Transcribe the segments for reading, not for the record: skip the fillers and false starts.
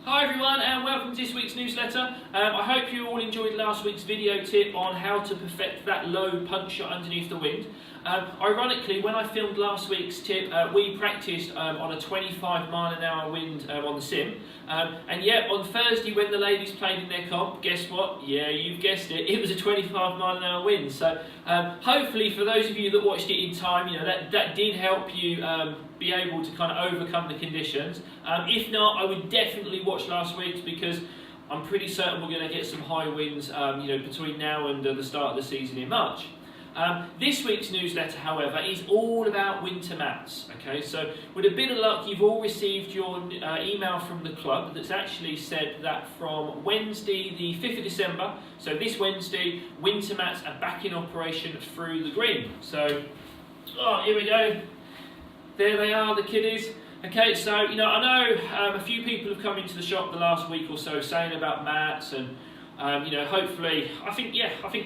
Hi everyone and welcome to this week's newsletter. I hope you all enjoyed last week's video tip on how to perfect that low punch shot underneath the wind. Ironically, when I filmed last week's tip, we practiced on a 25-mile-an-hour wind on the sim. And yet on Thursday when the ladies played in their comp, guess what? Yeah, you've guessed it, it was a 25-mile-an-hour wind. So hopefully for those of you that watched it in time, you know, that did help you be able to kind of overcome the conditions. If not, I would definitely watch last week's because I'm pretty certain we're going to get some high winds between now and the start of the season in March. This week's newsletter, however, is all about winter mats. Okay, so with a bit of luck, you've all received your email from the club that's actually said that from Wednesday, the 5th of December, so this Wednesday, winter mats are back in operation through the green. So, here we go. There they are, the kiddies. Okay, so I know a few people have come into the shop the last week or so saying about mats and. Hopefully, I think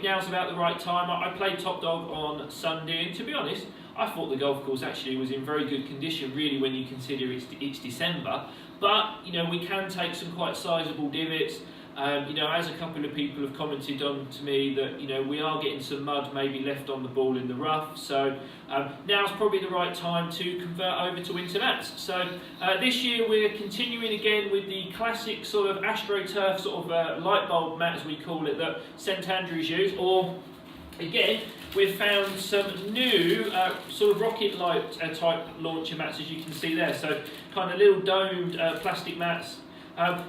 now's about the right time. I played top dog on Sunday, and to be honest, I thought the golf course actually was in very good condition, really, when you consider it's December. But, we can take some quite sizable divots. As a couple of people have commented on to me that, we are getting some mud maybe left on the ball in the rough. So now's probably the right time to convert over to winter mats. So this year we're continuing again with the classic sort of AstroTurf sort of light bulb mat, as we call it, that St Andrews use. Or again, we've found some new sort of rocket light type launcher mats, as you can see there. So kind of little domed plastic mats.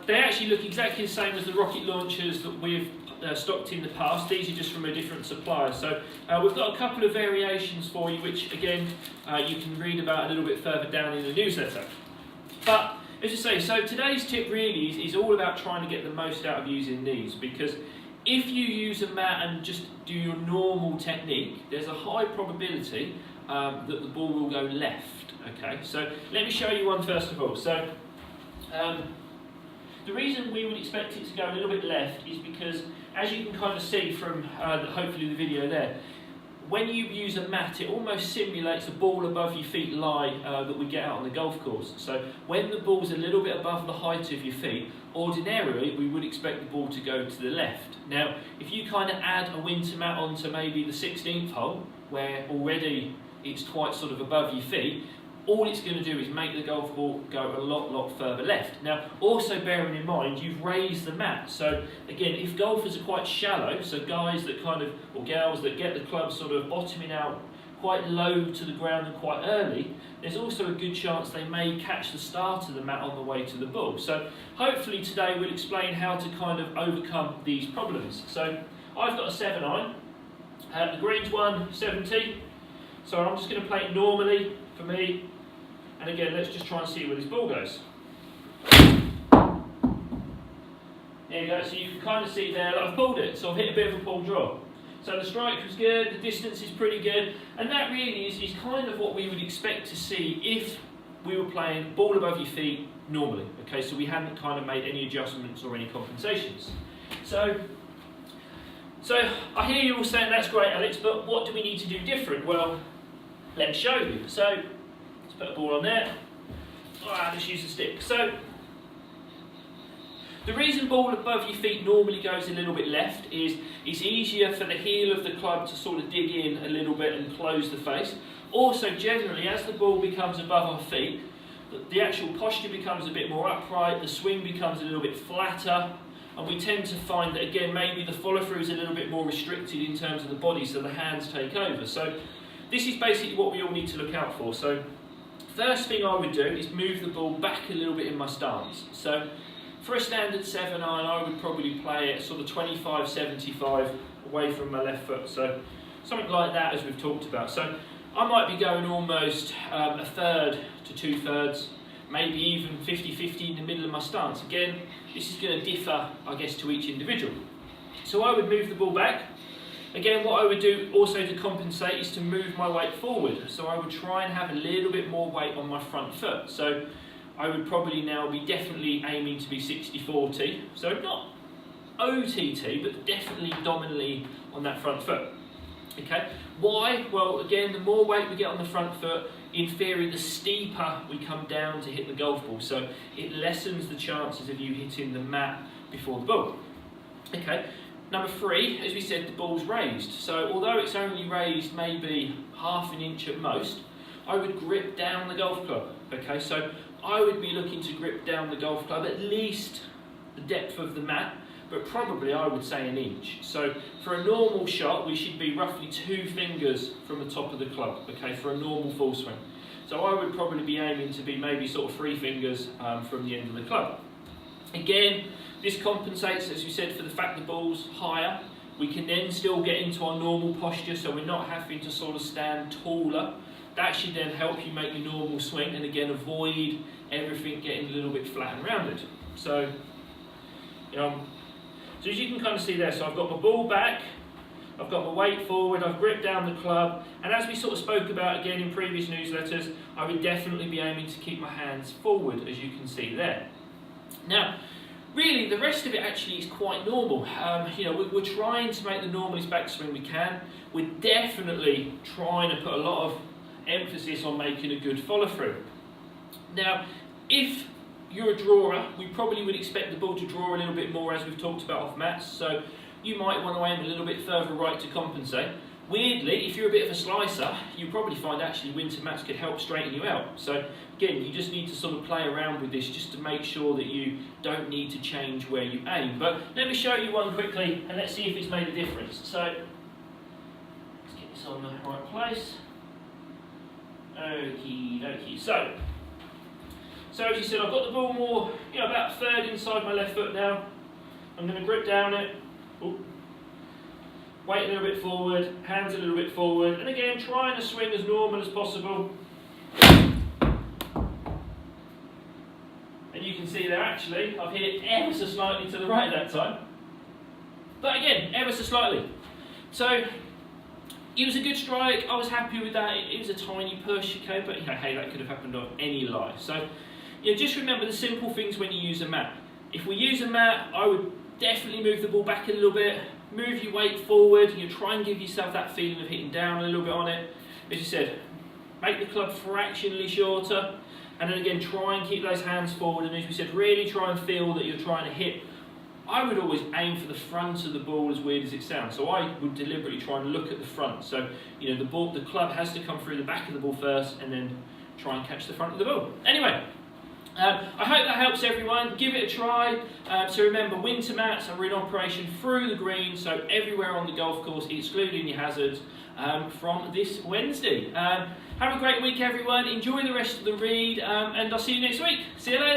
They actually look exactly the same as the rocket launchers that we've stocked in the past. These are just from a different supplier. So we've got a couple of variations for you, which again you can read about a little bit further down in the newsletter. But as I say, so today's tip really is all about trying to get the most out of using these, because if you use a mat and just do your normal technique, there's a high probability that the ball will go left. Okay, so let me show you one first of all. So. The reason we would expect it to go a little bit left is because, as you can kind of see from hopefully the video there, when you use a mat, it almost simulates a ball above your feet lie that we get out on the golf course. So when the ball's a little bit above the height of your feet, ordinarily we would expect the ball to go to the left. Now, if you kind of add a winter mat onto maybe the 16th hole, where already it's quite sort of above your feet, all it's going to do is make the golf ball go a lot further left. Now, also bearing in mind, you've raised the mat. So again, if golfers are quite shallow, so guys that kind of, or girls that get the club sort of bottoming out quite low to the ground and quite early, there's also a good chance they may catch the start of the mat on the way to the ball. So hopefully today we'll explain how to kind of overcome these problems. So I've got a 7-iron, the green's 170, so I'm just going to play it normally for me. And again, let's just try and see where this ball goes. There you go, so you can kind of see there that I've pulled it, so I've hit a bit of a pull draw. So the strike was good, the distance is pretty good, and that really is kind of what we would expect to see if we were playing ball above your feet normally. Okay, so we hadn't kind of made any adjustments or any compensations. So I hear you all saying that's great, Alex, but what do we need to do different? Well, let me show you. So put a ball on there. Just use a stick. So the reason ball above your feet normally goes a little bit left is it's easier for the heel of the club to sort of dig in a little bit and close the face. Also, generally, as the ball becomes above our feet, the actual posture becomes a bit more upright, the swing becomes a little bit flatter, and we tend to find that, again, maybe the follow-through is a little bit more restricted in terms of the body, so the hands take over. So this is basically what we all need to look out for. So first thing I would do is move the ball back a little bit in my stance. So for a standard 7-iron, I would probably play it sort of 25-75 away from my left foot. So something like that, as we've talked about. So I might be going almost a third to 2/3, maybe even 50-50 in the middle of my stance. Again, this is going to differ, I guess, to each individual. So I would move the ball back. Again, what I would do also to compensate is to move my weight forward. So I would try and have a little bit more weight on my front foot. So I would probably now be definitely aiming to be 60-40. So not OTT, but definitely dominantly on that front foot. Okay, why? Well, again, the more weight we get on the front foot, in theory, the steeper we come down to hit the golf ball. So it lessens the chances of you hitting the mat before the ball. Okay, number 3, as we said, the ball's raised. So although it's only raised maybe ½ an inch at most, I would grip down the golf club. Okay, so I would be looking to grip down the golf club at least the depth of the mat, but probably I would say 1 inch. So for a normal shot, we should be roughly 2 fingers from the top of the club, okay, for a normal full swing. So I would probably be aiming to be maybe sort of 3 fingers from the end of the club. Again, this compensates, as we said, for the fact the ball's higher. We can then still get into our normal posture, so we're not having to sort of stand taller. That should then help you make your normal swing, and again, avoid everything getting a little bit flat and rounded. So as you can kind of see there, so I've got my ball back, I've got my weight forward, I've gripped down the club, and as we sort of spoke about again in previous newsletters, I would definitely be aiming to keep my hands forward, as you can see there. Now, really, the rest of it actually is quite normal. We're trying to make the normalest backswing we can. We're definitely trying to put a lot of emphasis on making a good follow through. Now, if you're a drawer, we probably would expect the ball to draw a little bit more, as we've talked about off mats, so you might want to aim a little bit further right to compensate. Weirdly, if you're a bit of a slicer, you probably find actually winter mats could help straighten you out. So again, you just need to sort of play around with this just to make sure that you don't need to change where you aim. But let me show you one quickly and let's see if it's made a difference. So let's get this on the right place. Okie dokie. So as you said, I've got the ball more, about 1/3 inside my left foot now. I'm going to grip down it. Ooh. Weight a little bit forward, hands a little bit forward, and again, trying to swing as normal as possible. And you can see there actually, I've hit it ever so slightly to the right that time. But again, ever so slightly. So, it was a good strike, I was happy with that. It was a tiny push, okay, but hey, that could have happened on any lie. So, just remember the simple things when you use a mat. If we use a mat, I would definitely move the ball back a little bit, move your weight forward, try and give yourself that feeling of hitting down a little bit on it. As you said, make the club fractionally shorter, and then again, try and keep those hands forward, and as we said, really try and feel that you're trying to hit. I would always aim for the front of the ball, as weird as it sounds, so I would deliberately try and look at the front. So, the club has to come through the back of the ball first, and then try and catch the front of the ball. Anyway, I hope that helps everyone. Give it a try. So remember, winter mats are in operation through the green, so everywhere on the golf course, excluding your hazards, from this Wednesday. Have a great week, everyone. Enjoy the rest of the read, and I'll see you next week. See you later.